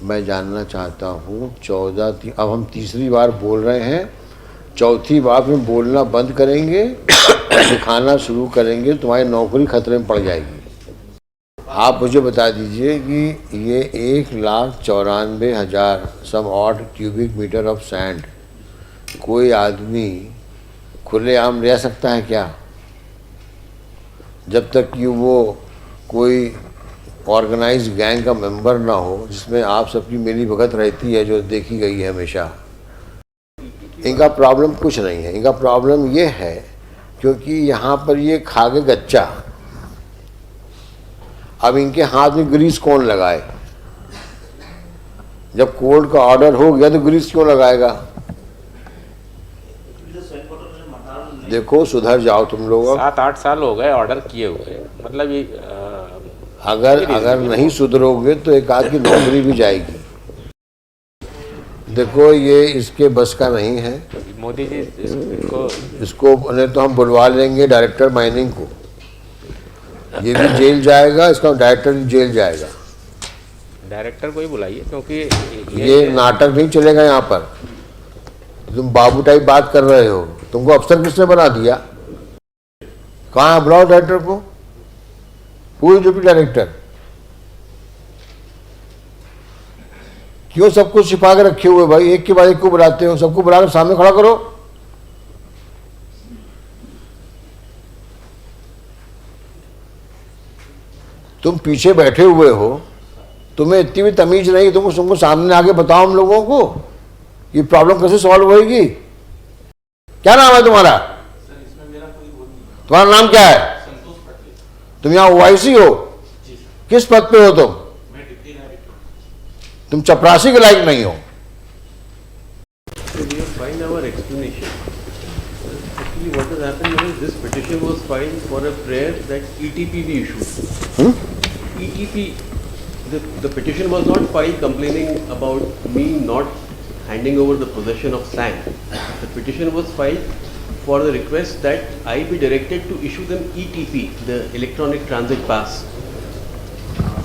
मैं जानना चाहता हूँ 14 अब हम तीसरी बार बोल रहे हैं, चौथी बार में बोलना बंद करेंगे, दिखाना शुरू करेंगे, तुम्हारी नौकरी खतरे में पड़ जाएगी। आप मुझे बता दीजिए कि ये 1,94,000 some odd cubic metre of sand कोई आदमी खुलेआम ले सकता है क्या? जब तक कि वो कोई ऑर्गेनाइज गैंग का मेंबर ना हो, जिसमें आप सबकी मिली भगत रहती है, जो देखी गई है हमेशा। इनका प्रॉब्लम कुछ नहीं है, इनका प्रॉब्लम ये है क्योंकि यहाँ पर ये खा के गच्चा। अब इनके हाथ में ग्रीस कौन लगाए? जब कोर्ट का ऑर्डर हो गया तो ग्रीस क्यों लगाएगा? देखो सुधर जाओ तुम लोग। 7-8 साल हो गए ऑर्डर किए हुए, मतलब ये अगर नहीं सुधरोगे तो एक आध की नौकरी भी जाएगी। देखो ये इसके बस का नहीं है। मोदी जी इसको नहीं तो हम बुलवा लेंगे डायरेक्टर माइनिंग को, ये भी जेल जाएगा, इसका डायरेक्टर भी जेल जाएगा। डायरेक्टर को ही बुलाइए, क्योंकि ये नाटक नहीं चलेगा यहाँ पर। तुम बाबू टाइप बात कर रहे हो, तुमको अफसर किसने बना दिया? कहाँ है? बुलाओ डायरेक्टर को, पूरी डिप्टी डायरेक्टर। क्यों सब कुछ छिपा के रखे हुए भाई? एक के बाद एक को बुलाते हो, सबको बुलाकर सामने खड़ा करो। तुम पीछे बैठे हुए हो, तुम्हें इतनी भी तमीज नहीं, तुमको सामने आके बताओ हम लोगों को ये प्रॉब्लम कैसे सॉल्व होएगी। क्या नाम है तुम्हारा? तुम्हारा नाम क्या है? तुम यहाँ ओआईसी हो? किस पद पे हो तुम चपरासी के लायक नहीं हो। Find our explanation. Actually, what has happened is this petition was filed for a prayer that ETP be issued. ETP, the petition was not filed complaining about me not handing over the possession of sand. The petition was filed for the request that I be directed to issue them ETP, the electronic transit pass,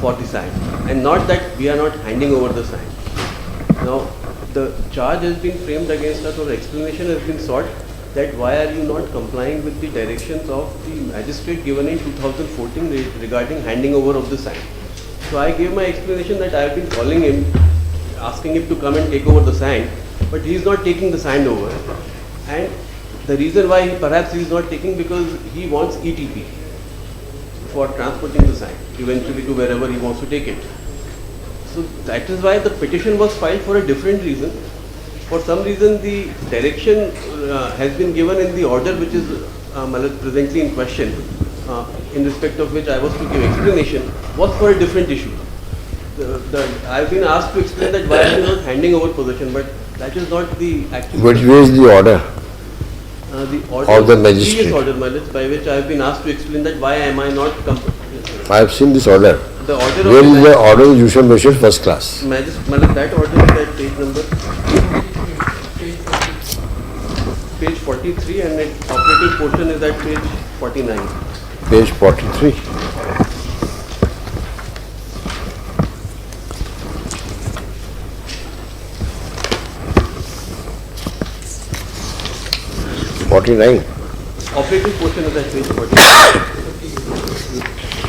for the sand, and not that we are not handing over the sand. Now, the charge has been framed against us, or explanation has been sought that why are you not complying with the directions of the magistrate given in 2014 regarding handing over of the sand. So I gave my explanation that I have been calling him, asking him to come and take over the sand, but he is not taking the sand over. And the reason why perhaps he is not taking, because he wants ETP for transporting the sand eventually to wherever he wants to take it. So that is why the petition was filed for a different reason. For some reason the direction has been given in the order which is presently in question, in respect of which I was to give explanation, was for a different issue. I have been asked to explain that why I am not handing over possession, but that is not the actual. Which is the order? The order of the magistrate. Previous order, by which I have been asked to explain that why am I not. I have seen this order. The order. Where is the order of judicial magistrate first class? That order is at page number. Page 43, and its operative portion is at page 49. Page 43. Operative portion is at page 49.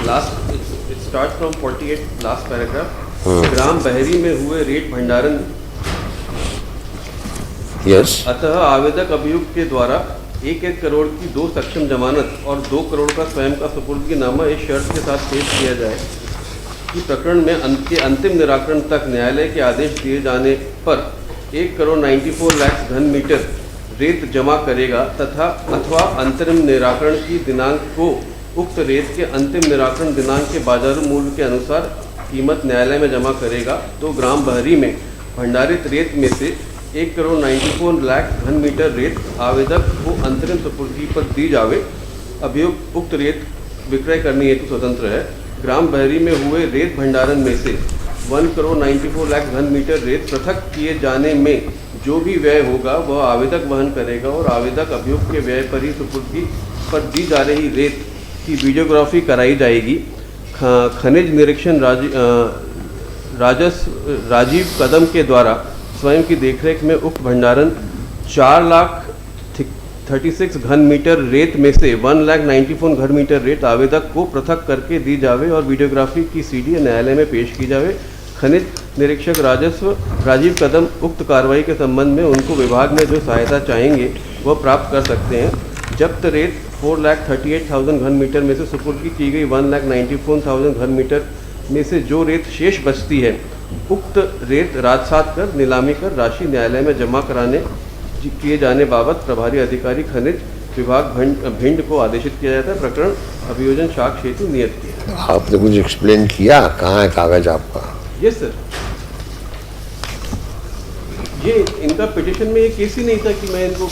Last, it starts from 48, last paragraph. ग्राम बहरी में हुए रेत भंडारण। Yes. अतः आवेदक अभियुक्त के द्वारा 1-1 करोड़ की 2 सक्षम जमानत और 2 करोड़ का स्वयं का सुपुर्दगीनामा इस शर्त के साथ पेश किया जाए कि प्रकरण में अंतिम निराकरण तक न्यायालय के आदेश दिए जाने पर 1,94 लाख घन मीटर रेत जमा करेगा तथा अथवा अंतरिम निराकरण की दिनांक को उक्त रेत के अंतिम निराकरण दिनांक के बाजारू मूल्य के अनुसार कीमत न्यायालय में जमा करेगा, तो ग्राम बहरी में भंडारित रेत में से 1,94 लाख घन मीटर रेत आवेदक को अंतरिम सुपुर्दगी पर दी जावे। अभियुक्त उक्त रेत विक्रय करने हेतु स्वतंत्र है। ग्राम बहरी में हुए रेत भंडारण में से 1,94 लाख घन मीटर रेत पृथक किए जाने में जो भी व्यय होगा वह आवेदक वहन करेगा और आवेदक अभियुक्त के व्यय पर ही सुपुर्दगी पर दी जा रही रेत की वीडियोग्राफी कराई जाएगी। खनिज निरीक्षण राजीव कदम के द्वारा स्वयं की देखरेख में उक्त भंडारण 4,36 घन मीटर रेत में से 1,94 घन मीटर रेत आवेदक को पृथक करके दी जावे और वीडियोग्राफी की सीडी न्यायालय में पेश की जावे। खनिज निरीक्षक राजस्व राजीव कदम उक्त कार्रवाई के संबंध में उनको विभाग में जो सहायता चाहेंगे वह प्राप्त कर सकते हैं। जब्त रेत 4,38,000 घन मीटर में से सुपुर्द की गई 1,94,000 घन मीटर में से जो रेत शेष बचती है उक्त रेत राजसात कर नीलामी कर राशि न्यायालय में जमा कराने किए जाने बाबत प्रभारी अधिकारी खनिज विभाग भिंड को आदेशित किया जाता है। प्रकरण अभियोजन साक्ष्य हेतु नियत किया। आपने कुछ एक्सप्लेन किया, कहाँ है कागज आपका? यस सर, ये इनका पिटिशन में ये केस ही नहीं था कि मैं इनको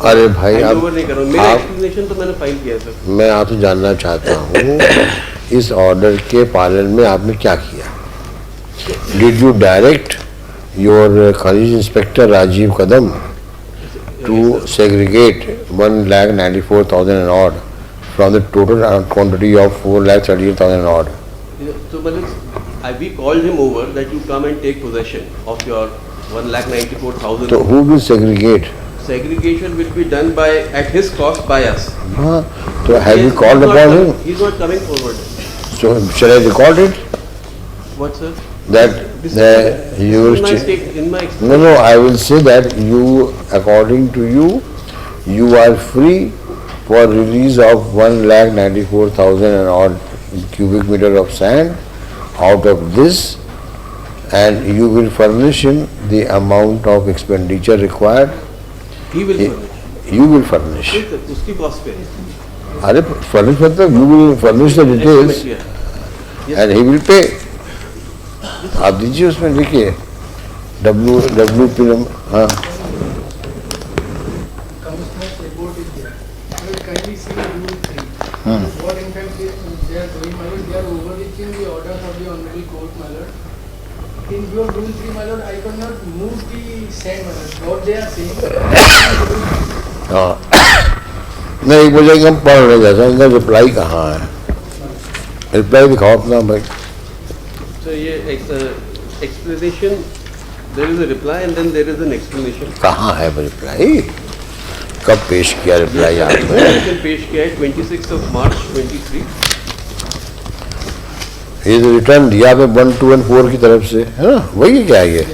अरे भाई हैंडओवर नहीं कर रहा हूँ। मेरा एक्सप्लेनेशन तो मैंने फाइल किया सर। मैं आपसे जानना चाहता हूँ इस ऑर्डर के पालन में आपने क्या किया? डिड यू डायरेक्ट योर खनिज inspector Rajiv Kadam to segregate 1,94,000 and odd from the total quantity of 4,38,000 and odd? So, we called him over that you come and take possession of your 1,94,000. So who will segregate? Segregation will be done by at his cost by us. So have you called upon him? He's not coming forward. So shall I record it? What, sir? That This you is my stake in my No, I will say that you, according to you, you are free for release of 1,94,000 and odd cubic meter of sand out of this, and you will furnish him the amount of expenditure required. He will furnish. You will furnish. Yes, sir, उसकी cost पे है। अरे furnish मतलब you will furnish the details Yes, and he will pay. आप दीजिए उसमें लिखिए WP हाँ Commissioner's report is there. I will kindly see rule 3. What in fact they are doing, my lord, they are overreaching the orders of the honorable court, my lord. In your rule 3, my lord, I cannot move the sand, my lord. What they are saying. हाँ नहीं एक बजे हम पढ़ रहे जैसा इनका reply कहाँ है? रिप्लाई दिखाओ अपना भाई। So ये explanation, there is a reply and then there is an explanation. कहाँ है रिप्लाई? कब पेश किया रिप्लाई आपने? Explanation पेश किया है 26 of March 23. ये जो रिटर्न दिया आपने 1, 2 और 4 की तरफ से है ना, वही क्या है ये?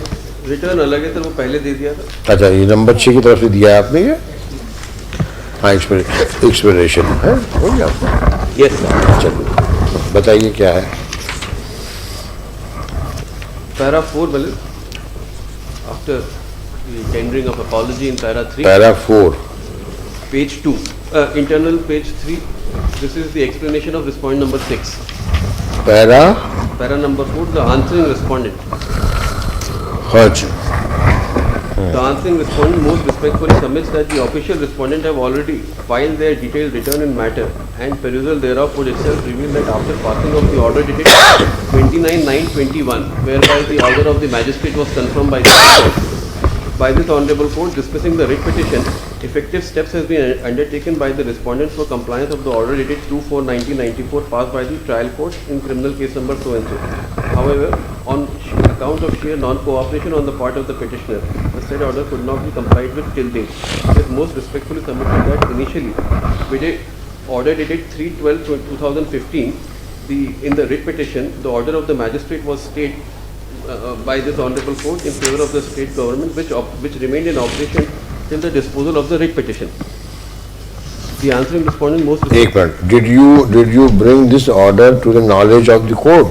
रिटर्न अलग है सर, वो पहले दे दिया था। अच्छा ये नंबर 6 की तरफ से दिया है आपने ये? हाँ एक्सप्लेनेशन है, हो गया आपका? Yes sir. चलो बताइए क्या है? Para 4 मतलब after the tendering of apology in para 3. Para 4 Page 2, internal page 3. This is the explanation of respondent number 6. Para Para number 4, the answering respondent. हाँ जी The answering respondent most respectfully submits that the official respondent have already filed their detailed return in matter, and perusal thereof would itself reveal that after passing of the order dated 29/9/21, whereby the order of the magistrate was confirmed by the court. By this honorable court dismissing the writ petition, effective steps has been undertaken by the respondent for compliance of the order dated 2/4/1994 passed by the trial court in criminal case number so and so. However, on account of sheer non-cooperation on the part of the petitioner, the said order could not be complied with till date. It is most respectfully submitted that initially, with a order dated 3/12/2015, in the writ petition, the order of the magistrate was stayed by this honorable court in favor of the state government, which remained in operation till the disposal of the writ petition. The answering respondent most एक minute did you bring this order to the knowledge of the court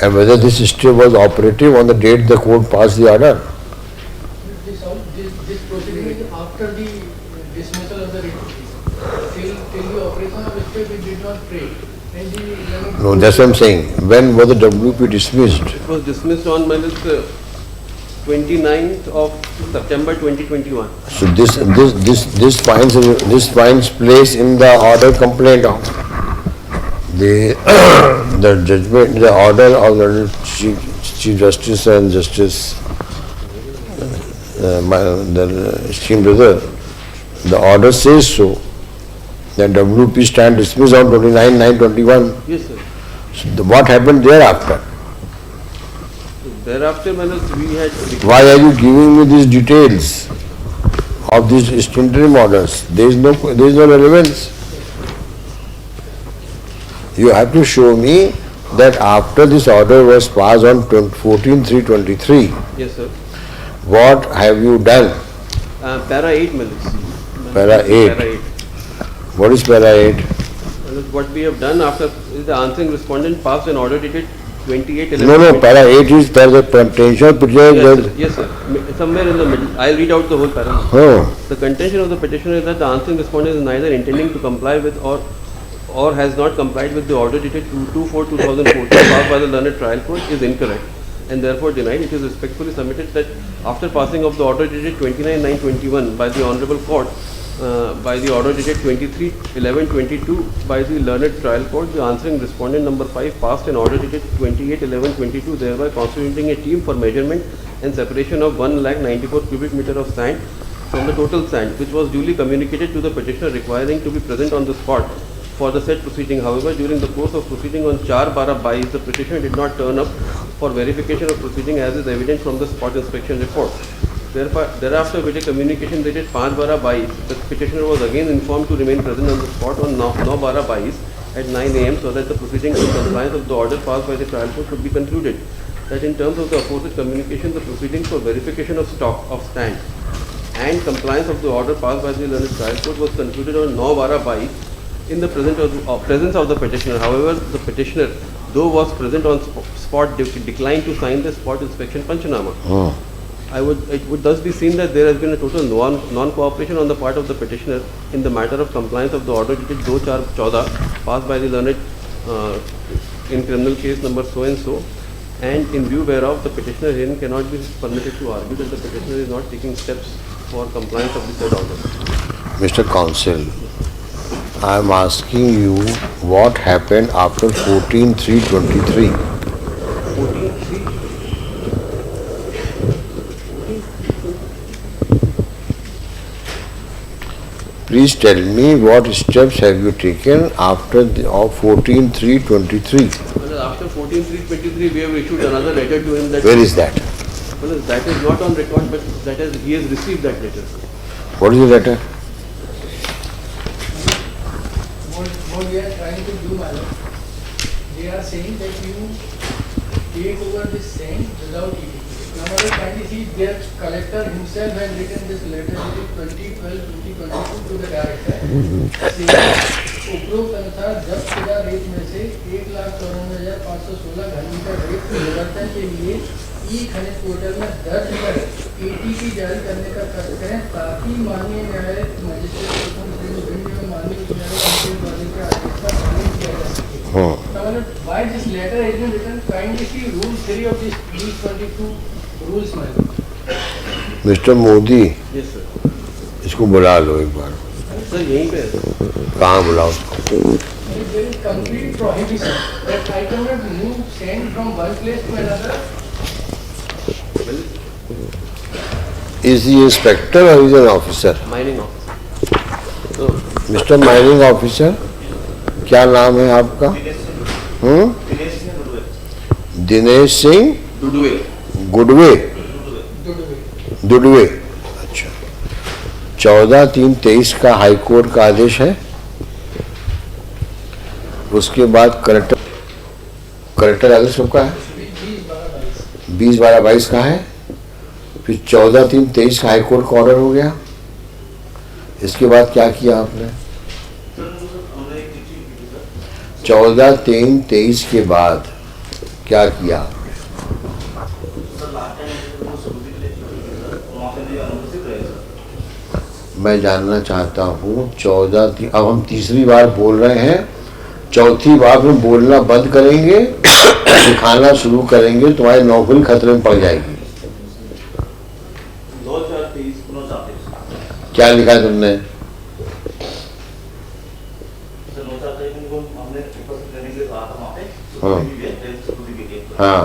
and whether this stay was operative on the date the court passed the order? This proceeding is after the dismissal of the writ petition. Till the operation of stay we did not pray. And the No, that's what I'm saying. When was the WP dismissed? It was dismissed on 29th of September 2021. So this finds place in the order complaint of the judgment, the order of the Chief Justice and Justice the esteemed brother. The order says so. The WP stand dismissed on 29/9/21. Yes, sir. So what happened thereafter? Thereafter, we had. Why are you giving me these details of these interim orders? There is no relevance. You have to show me that after this order was passed on 14/3/23, Yes, sir. what have you done? Para 8 minutes. Para 8. Para 8. What is para 8? What we have done after is the answering respondent passed an order dated 28/11. No, para 8 is there the contention of petitioner. Yes, sir. Somewhere in the middle. I'll read out the whole paragraph. Oh, The contention of the petitioner is that the answering respondent is neither intending to comply with or has not complied with the order dated 2/4/2014 passed by the learned trial court is incorrect and therefore denied. It is respectfully submitted that after passing of the order dated 29/9/21 by the Honorable Court, by the order dated 23/11/22 by the learned trial court, the answering respondent number 5 passed an order dated 28/11/22, thereby constituting a team for measurement and separation of 1,94 cubic meter of sand from the total sand, which was duly communicated to the petitioner requiring to be present on the spot for the said proceeding. However, during the course of proceeding on 4/12, the petitioner did not turn up for verification of proceeding as is evident from the spot inspection report. Thereafter, with a communication dated 5/12, the petitioner was again informed to remain present on the spot on 9/12 at 9 am so that the proceedings in compliance of the order passed by the trial court should be concluded. That in terms of the aforesaid communication, the proceedings for verification of stock of stand and compliance of the order passed by the learned trial court was concluded on 9/12 in the presence of the petitioner. However, the petitioner, though was present on spot, declined to sign the spot inspection Panchanama. It would thus be seen that there has been a total non-cooperation on the part of the petitioner in the matter of compliance of the order dated 2/4/14 passed by the learned in criminal case number so and so, and in view whereof the petitioner herein cannot be permitted to argue that the petitioner is not taking steps for compliance of the said order. Mr. Counsel, I am asking you what happened after 14/3/23. 14/3. Please tell me what steps have you taken after of 14/3/23. Well, after 14/3/23, we have issued another letter to him that. Where is that? Well, that is not on record, but he has received that letter. What is the letter? What we are trying to do, my lord, they are saying that you take over this sand without eating. Now, my lord, kindly see, their collector himself has written this letter dated 20/12/2022 to the director, saying उपरोक्त अनुसार जब्त शुदा रेत में से 1,94,516 घनमीटर रेत के निवर्तन के लिए ई खनिज पोर्टल में दर्ज कर एटीपी जारी करने का कार्य करें ताकि माननीय न्यायालय मजिस्ट्रेट में माननीय उच्च न्यायालय के आदेश का पालन किया जा सके. Why this letter has been written? Kindly see Rule 3 of this 22 rules, my lord. Mister Modi, Yes, sir. इसको बुला लो एक बार. Sir, यहीं पे है. कहाँ बुलाओ? There is complete prohibition that I cannot move sand from one place to another. Well, Is he inspector or is he an officer? mining officer. So, mister mining officer, क्या नाम है आपका? दिनेश सिंह Dudue. गुडवे. Dudue. दुडवे. अच्छा. 14/3/23 का high court का आदेश है. उसके बाद कलेक्टर आदेश सबका है. 20/12/22 का है. फिर 14/3/23 का हाई कोर्ट का ऑर्डर हो गया. इसके बाद क्या किया आपने? 14/3/23 के बाद क्या किया? मैं जानना चाहता हूँ 14 अब हम तीसरी बार बोल रहे हैं, चौथी बार में बोलना बंद करेंगे, दिखाना शुरू करेंगे, तुम्हारी नौकरी खतरे में पड़ जाएगी. क्या लिखा है तुमने? हाँ.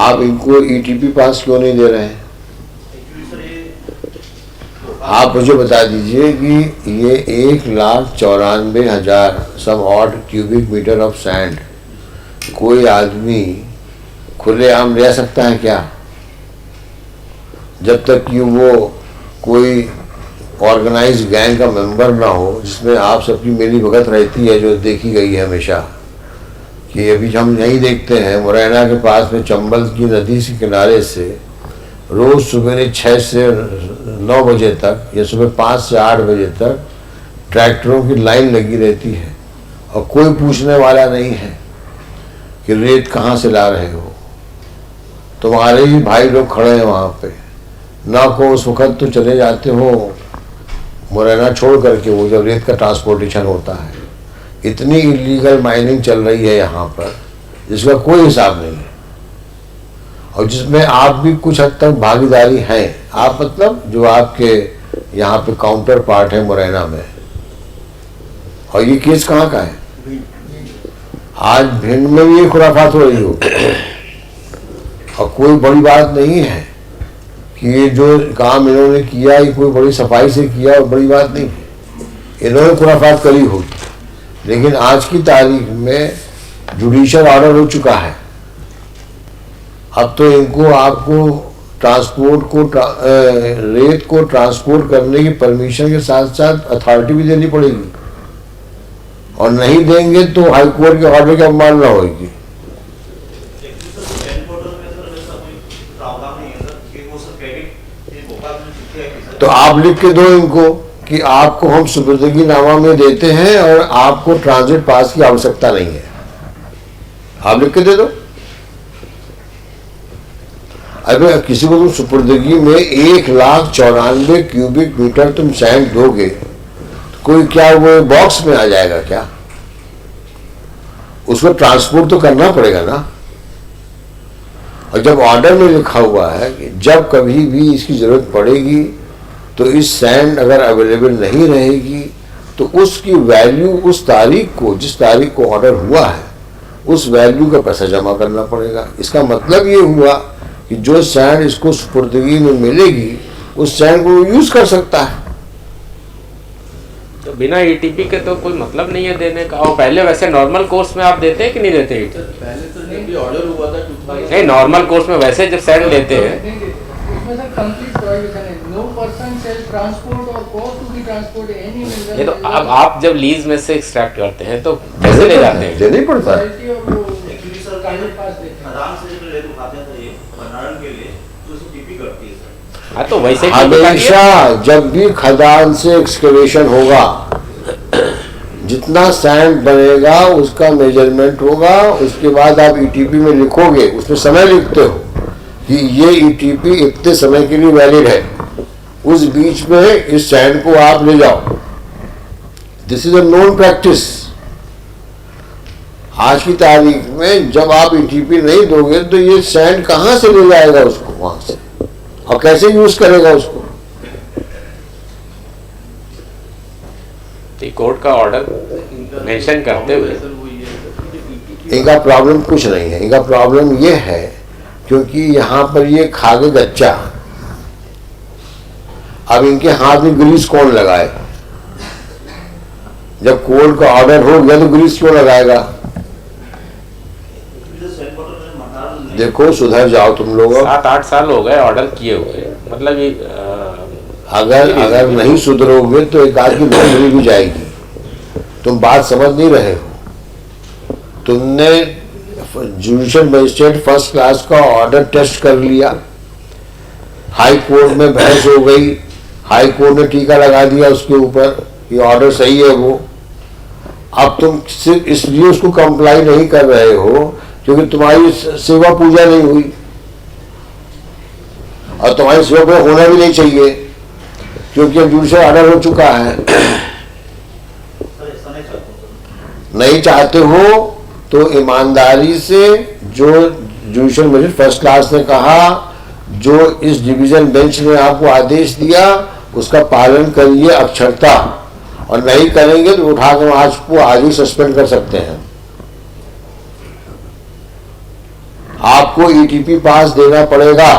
आप इनको ईटीपी पास क्यों नहीं दे रहे हैं? आप मुझे बता दीजिए कि ये 1,94,000 some odd cubic metre of sand कोई आदमी खुलेआम रह सकता है क्या? जब तक कि वो कोई ऑर्गेनाइज गैंग का मेंबर ना हो, जिसमें आप सबकी मिली भगत रहती है, जो देखी गई है हमेशा। कि अभी हम यही देखते हैं मुरैना के पास में चंबल की नदी के किनारे से रोज सुबह 6 से 9 बजे तक या सुबह 5 से 8 बजे तक ट्रैक्टरों की लाइन लगी रहती है और कोई पूछने वाला नहीं है कि रेत कहाँ से ला रहे हो। तुम्हारे ही भाई लोग खड़े हैं वहाँ पे, ना को उस वक्त तो चले जाते हो मुरैना छोड़ करके, वो जब रेत का ट्रांसपोर्टेशन होता है। इतनी इलीगल माइनिंग चल रही है यहाँ पर जिसका कोई हिसाब नहीं है, और जिसमें आप भी कुछ हद तक भागीदारी हैं। आप मतलब जो आपके यहाँ पे काउंटर पार्ट है मुरैना में। और ये केस कहाँ का है? आज भिंड में भी ये खुराफात हो रही हो, और कोई बड़ी बात नहीं है कि ये जो काम इन्होंने किया ये कोई बड़ी सफाई से किया, और बड़ी बात नहीं है। इन्होंने खुराफात करी होगी, लेकिन आज की तारीख में जुडिशियल ऑर्डर हो चुका है। अब तो इनको आपको ट्रांसपोर्ट को रेत को ट्रांसपोर्ट करने की परमिशन के साथ साथ अथॉरिटी भी देनी पड़ेगी, और नहीं देंगे तो हाई कोर्ट के ऑर्डर की अवमानना होगी। तो आप लिख के दो इनको कि आपको हम सुपुर्दगी नामा में देते हैं और आपको ट्रांजिट पास की आवश्यकता नहीं है। आप लिख के दे दो। अगर किसी को तुम सुपुर्दगी में 1,94,000 क्यूबिक मीटर तुम सैंड दोगे, तो कोई क्या वो बॉक्स में आ जाएगा क्या? उसको ट्रांसपोर्ट तो करना पड़ेगा ना। और जब ऑर्डर में लिखा हुआ है कि जब कभी भी इसकी जरूरत पड़ेगी तो इस सैंड अगर अवेलेबल नहीं रहेगी तो उसकी वैल्यू उस तारीख को, जिस तारीख को ऑर्डर हुआ है, उस वैल्यू का पैसा जमा करना पड़ेगा। इसका मतलब ये हुआ कि जो सैंड इसको सुपुर्दगी में मिलेगी उस सैंड को यूज कर सकता है। तो बिना ईटीपी के तो कोई मतलब नहीं है देने का। और पहले वैसे नॉर्मल कोर्स में आप देते हैं कि नहीं देते ETP? पहले तो जब भी ऑर्डर हुआ था नहीं, नॉर्मल कोर्स में वैसे जब सैंड लेते हैं इसमें सर कंप्लीट प्रोहिबिशन है। No person sell transport or cost to be transport any mineral. ये तो अब आप जब लीज में से एक्सट्रैक्ट करते हैं तो कैसे ले जाते हैं? देना ही पड़ता है। एक्चुअली सर खदान से जो रेत उठाते हैं ये भंडारण के लिए, तो उसको टीपी करती है सर। हाँ, तो वैसे हमेशा जब भी खदान से एक्सकेवेशन होगा, जितना सैंड बनेगा उसका मेजरमेंट होगा। उसके बाद आप ईटीपी में लिखोगे, उसमें समय लिखते हो कि ये ईटीपी इतने समय के लिए वैलिड है, उस बीच में इस सैंड को आप ले जाओ। This is a known practice. आज की तारीख में जब आप ईटीपी नहीं दोगे तो ये सैंड कहां से ले जाएगा उसको वहां से, और कैसे यूज करेगा उसको? कोर्ट का ऑर्डर मेंशन करते हुए इनका प्रॉब्लम कुछ नहीं है। इनका प्रॉब्लम ये है क्योंकि यहाँ पर ये खागे गच्चा, अब इनके हाथ में ग्रीस कौन लगाए? जब कोर्ट का ऑर्डर हो गया तो ग्रीस क्यों लगाएगा? देखो सुधर जाओ तुम लोग। 7-8 साल हो गए ऑर्डर किए हुए, मतलब ये अगर नहीं सुधरोगे तो एक आदमी नौकरी भी जाएगी। तुम बात समझ नहीं रहे हो। तुमने जुडिशियल मजिस्ट्रेट फर्स्ट क्लास का ऑर्डर टेस्ट कर लिया, हाई कोर्ट में बहस हो गई, हाई कोर्ट ने टीका लगा दिया उसके ऊपर ये ऑर्डर सही है वो। अब तुम सिर्फ इसलिए उसको कंप्लाई नहीं कर रहे हो क्योंकि तुम्हारी सेवा पूजा नहीं हुई, और तुम्हारी सेवा पूजा होना भी नहीं चाहिए क्योंकि अब जुडिशियल ऑर्डर हो चुका है। नहीं चाहते हो तो ईमानदारी से जो जुडिशियल मजिस्ट्रेट फर्स्ट क्लास ने कहा, जो इस डिवीजन बेंच ने आपको आदेश दिया, उसका पालन करिए अक्षरता, और नहीं करेंगे तो उठाकर आज ही सस्पेंड कर सकते हैं। आपको ईटीपी पास देना पड़ेगा,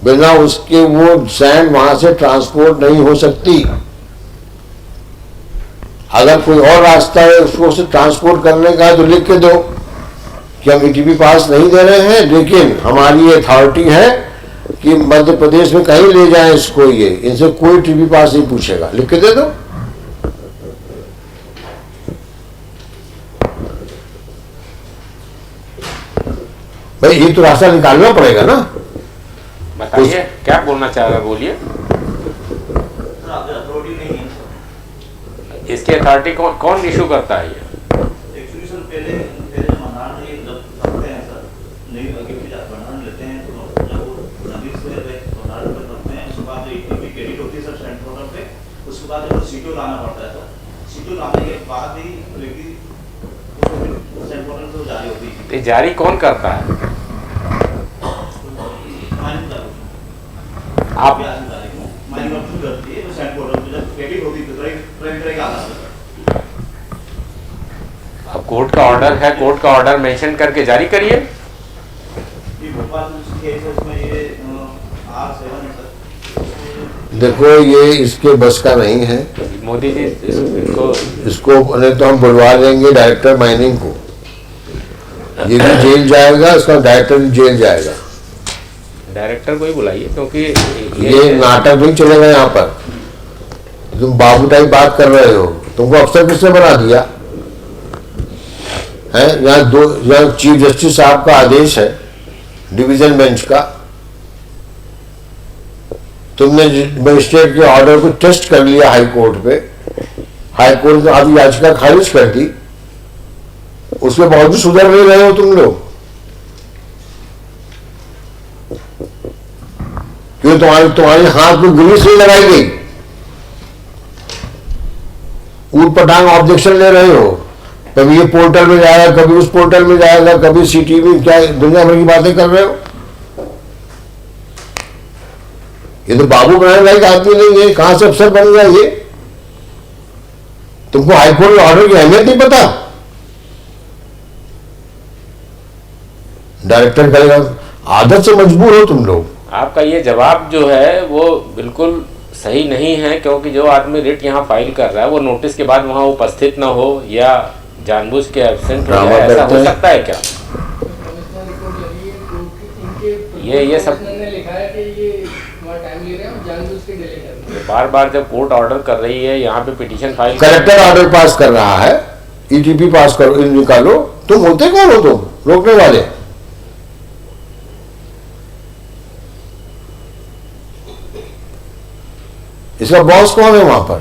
बिना उसके वो सैंड वहां से ट्रांसपोर्ट नहीं हो सकती। अगर कोई और रास्ता है उसको से ट्रांसपोर्ट करने का है तो लिख के दो कि हम ईटीपी पास नहीं दे रहे हैं, लेकिन हमारी अथॉरिटी है कि मध्य प्रदेश में कहीं ले जाएं इसको, ये इनसे कोई टीपी पास नहीं पूछेगा, लिख के दे दो। भाई ये तो रास्ता निकालना पड़ेगा ना। बताइए क्या बोलना चाह रहे हैं, बोलिए। सर आपके अथॉरिटी नहीं है सर। इसकी अथॉरिटी कौन इशू करता है ये? एक्चुअली सर पहले जब भंडारण ये जब रखते हैं सर, नहीं भंडारण लेते हैं तो जब वो नदी से भंडारण में रखते हैं उसके बाद ईटीपी क्रेडिट होती है सर सेंटर पोर्टल पे, उसके बाद जब सीटो लाना पड़ता है सर, सीटो लाने के बाद ही लेकिन सेंटर पोर्टल से जारी होती है। तो जारी कौन करता है? आप अब कोर्ट का ऑर्डर है, कोर्ट का ऑर्डर मेंशन करके जारी करिए। देखो ये इसके बस का नहीं है मोदी जी इसको नहीं तो हम बुलवा देंगे डायरेक्टर माइनिंग को, ये भी जेल जाएगा, इसका डायरेक्टर भी जेल जाएगा। डायरेक्टर को ही बुलाइए, क्योंकि ये नाटक नहीं चलेगा यहाँ पर। तुम बाबू टाइप बात कर रहे हो, तुमको अफसर किसने बना दिया है? यहाँ चीफ जस्टिस साहब का आदेश है डिवीजन बेंच का, तुमने मजिस्ट्रेट के ऑर्डर को टेस्ट कर लिया हाई कोर्ट पे, हाई कोर्ट ने अभी याचिका खारिज कर दी, उसमें बहुत भी सुधर नहीं रहे हो तुम लोग, क्यों? तुम्हारे हाथ में ग्रीस नहीं लगाई गई, ऊट पटांग ऑब्जेक्शन ले रहे हो, कभी ये पोर्टल में जाएगा, कभी उस पोर्टल में जाएगा, कभी सिटी में, क्या दुनिया भर की बातें कर रहे हो। ये तो बाबू बनाने लायक आदमी नहीं है, कहां से अफसर बन गया ये? तुमको हाईकोर्ट के ऑर्डर की अहमियत नहीं पता? डायरेक्टर करेगा, आदत से मजबूर हो तुम लोग। आपका ये जवाब जो है वो बिल्कुल सही नहीं है, क्योंकि जो आदमी रिट यहाँ फाइल कर रहा है वो नोटिस के बाद वहाँ उपस्थित ना हो या जानबूझ के एब्सेंट हो जाए, ऐसा हो सकता है क्या? ये सब ने लिखा है कि ये टाइम ले रहे हैं, जानबूझ के डिले कर रहे हैं। बार बार जब कोर्ट ऑर्डर कर रही है, यहाँ पे petition file, collector order pass कर रहा है, ईटीपी पास करो, निकालो, तुम होते कौन हो? तुम रोकने वाले? इसका बॉस कौन है वहां पर?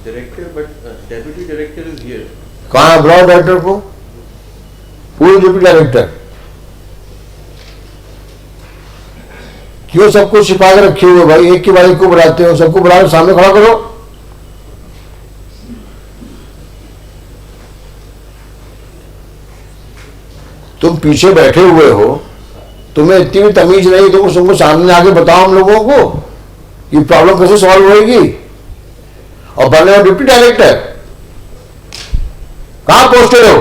Director, but deputy director is here. कहां बुलाओ डायरेक्टर को, पूरे डिप्टी डायरेक्टर। क्यों सबको छिपा के रखे हुए भाई? एक के बाद एक को बुलाते हो, सबको बुलाओ, सामने खड़ा करो। तुम पीछे बैठे हुए हो, तुम्हें इतनी भी तमीज नहीं, तुमको सामने आके बताओ हम लोगों को ये प्रॉब्लम कैसे सॉल्व होगी। और बने हो डिप्टी डायरेक्टर, कहां पोस्टेड हो?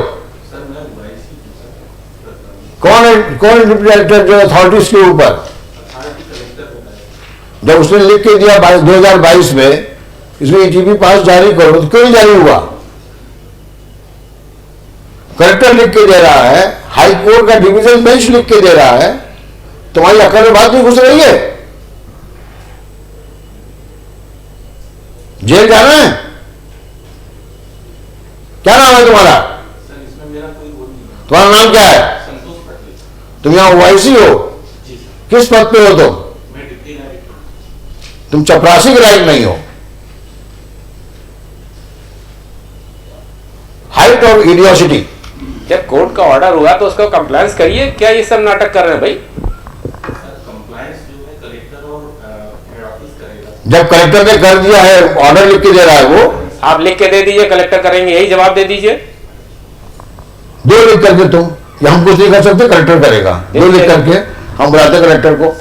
कौन है डिप्टी डायरेक्टर जो अथॉरिटीज के ऊपर? जब उसने लिख के दिया 2022 में इसमें ईटीपी पास जारी करो, तो क्यों नहीं जारी हुआ? कलेक्टर लिख के दे रहा है, हाई कोर्ट का डिवीजन बेंच लिख के दे रहा है, तुम्हारी अकल में बात नहीं घुस रही है? जेल जाना है? क्या नाम है तुम्हारा? तुम्हारा नाम क्या है? तुम यहां ओवाईसी हो? किस पद पे हो तुम? तुम चपरासी के लायक नहीं हो। हाइट और इडियोसिटी। जब कोर्ट का ऑर्डर हुआ तो उसको कंप्लायंस करिए, क्या ये सब नाटक कर रहे हैं भाई? जब कलेक्टर ने कर दिया है, ऑर्डर लिख के दे रहा है वो, आप लिख के दे दीजिए, कलेक्टर करेंगे, यही जवाब दे दीजिए। दो लिख करके तुम, या हम कुछ नहीं कर सकते, कलेक्टर करेगा। दो लिख करके हम बुलाते कलेक्टर को।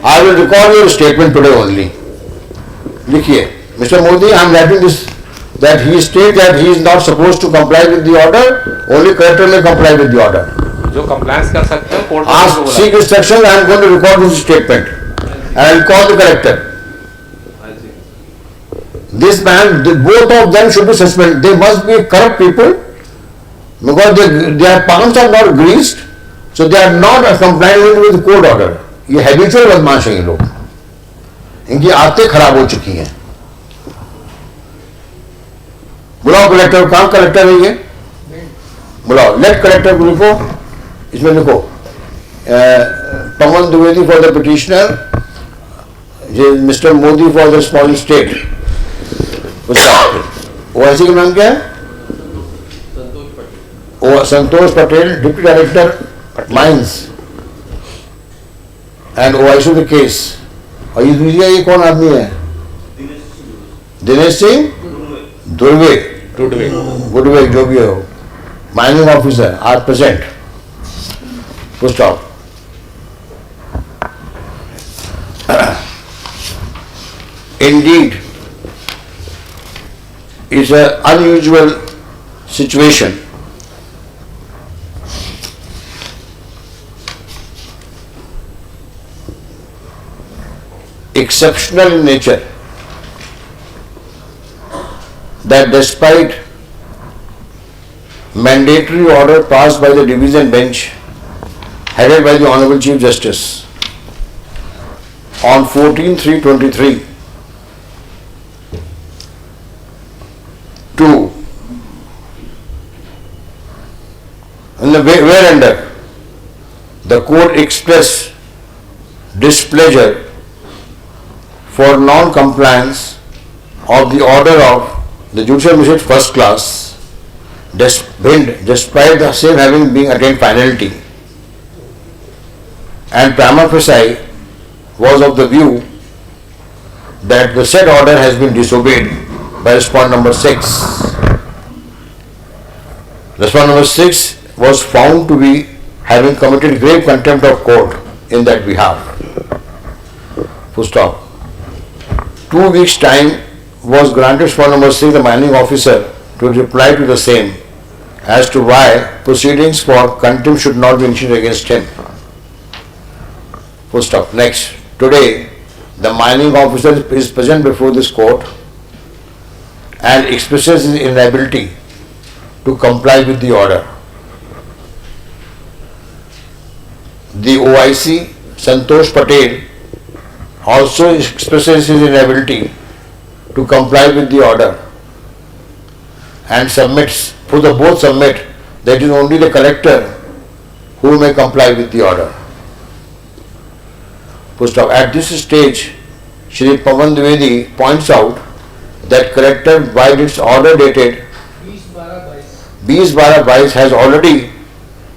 I will record your statement today only. लिखिए, Mister Modi, I am writing this that he state that he is not supposed to comply with the order, only collector may comply with the order. जो compliance कर सकते हैं court Ask, seek instructions, I am going to record this statement and I will call the collector. This man, both of them should be suspended. They must be corrupt people because their palms are not greased, so they are not compliant with court order. ये habitual बदमाश हैं ये लोग, इनकी आदतें खराब हो चुकी हैं. बुलाओ कलेक्टर, कहाँ कलेक्टर है ये? बुलाओ, लेट कलेक्टर को लिखो, इसमें लिखो Pawan Dwivedi for the petitioner, Mister Modi for the responding state. OIC का नाम क्या है? Santosh Patel, deputy director mines and OIC the case. और ये दूसरा ये कौन आदमी है? दिनेश सिंह दुर्वे, गुडवे, जो भी हो, mining officer are present. Full stop. Indeed, it's an unusual situation. Exceptional in nature, that despite mandatory order passed by the division bench headed by the Honorable Chief Justice on 14/3/23 to whereunder the court expressed displeasure for non-compliance of the order of the Judicial Magistrate First Class, despite the same having been attained finality, and prima facie was of the view that the said order has been disobeyed by respondent number 6. Respondent number 6 was found to be having committed grave contempt of court in that behalf. Full stop. 2 weeks' time was granted respondent number 6, the mining officer, to reply to the same as to why proceedings for contempt should not be initiated against him. Full stop. Next. Today, the mining officer is present before this court and expresses his inability to comply with the order. The OIC, Santosh Patel, also expresses his inability to comply with the order and submits, both submit that it is only the collector who may comply with the order. At this stage, Shri Pavan Dwivedi points out that collector by its order dated 20/12 has already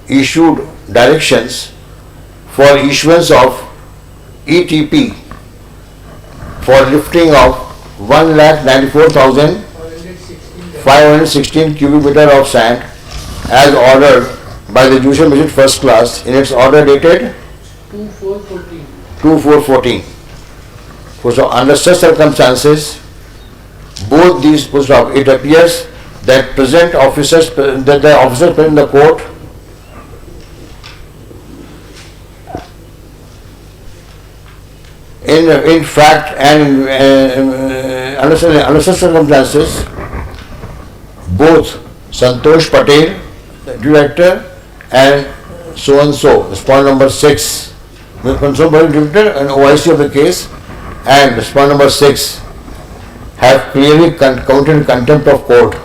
issued directions for issuance of ETP for lifting of 1,94,516 cubic meter of sand as ordered by the Judicial Magistrate First Class in its order dated 2/4/14. So under such circumstances, both these, it appears that the officers present in the court in fact and under such circumstances, both Santosh Patel, the director, and so and so, respondent number 6, the concerned director and OIC of the case, and respondent number 6 have clearly committed contempt of court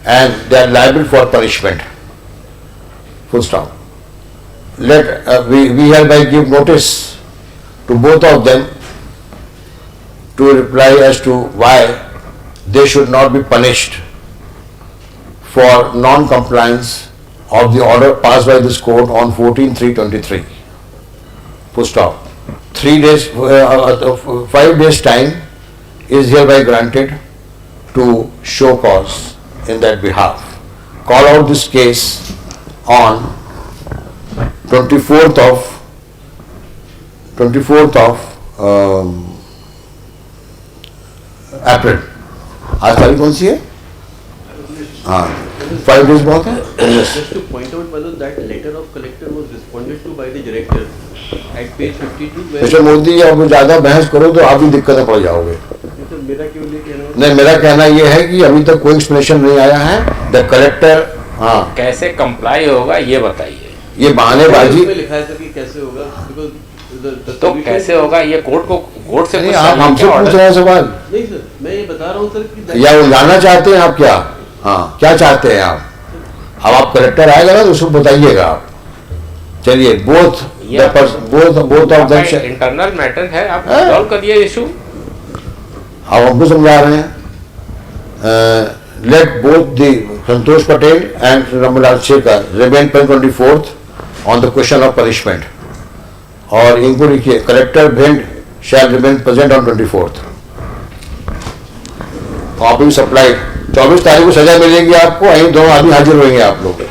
and they are liable for punishment. Full stop. We hereby give notice to both of them to reply as to why they should not be punished for non-compliance of the order passed by this court on 14/3/23. Full stop. 5 days time is hereby granted to show cause in that behalf. Call out this case on 24th of अप्रैल. आज तारीख कौन सी है? हाँ, 5 days बहुत है. Just to point out whether that letter of collector was responded to by the director at page 52. Mister Modi, अब ज़्यादा बहस करो तो आप भी दिक्कत में पड़ जाओगे. मेरा केवल ये कहना है नहीं, मेरा कहना ये है कि अभी तक कोई एक्सप्लेनेशन नहीं आया है। द कलेक्टर, हाँ, कैसे कंप्लाई होगा ये बताइए। ये बहानेबाजी। इसमें लिखा है सर कि कैसे होगा, बिकॉज तो कैसे होगा ये कोर्ट से नहीं, पूछ आप हमसे क्या पूछ order? रहे हैं सवाल नहीं सर, मैं ये बता रहा हूँ सर कि या उलझाना चाहते हैं आप? क्या, हाँ, क्या चाहते हैं आप? अब आप कलेक्टर आएगा ना तो उसको बताइएगा आप। चलिए, both of the internal matter है, आप हाँ। सॉल्व करिए इशू। अब हमको समझा रहे हैं। Let both the Santosh Patel and Ramlal Shekhar remain 24th on the question of punishment, और इनको लिखिए collector Bhind shall remain present on 24th। Copy supply 24 तारीख को सजा मिलेगी आपको, यहीं दोनों आदमी हाजिर होंगे आप लोग,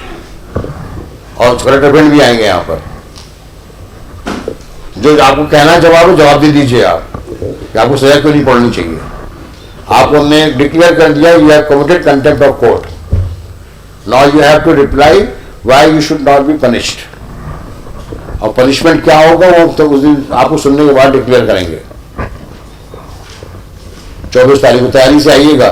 और कलेक्टर भिंड भी आएंगे यहाँ पर। जो आपको कहना जवाब दे दीजिए आप कि आपको सजा क्यों नहीं पड़नी चाहिए। आपको हमने डिक्लेयर कर दिया you have committed contempt of court, now you have to reply why you should not be punished, और पनिशमेंट क्या होगा वो तो उस दिन आपको सुनने के बाद डिक्लेयर करेंगे। 24 तारीख को तैयारी से आइएगा।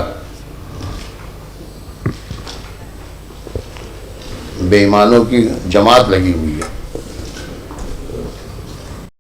बेईमानों की जमात लगी हुई है।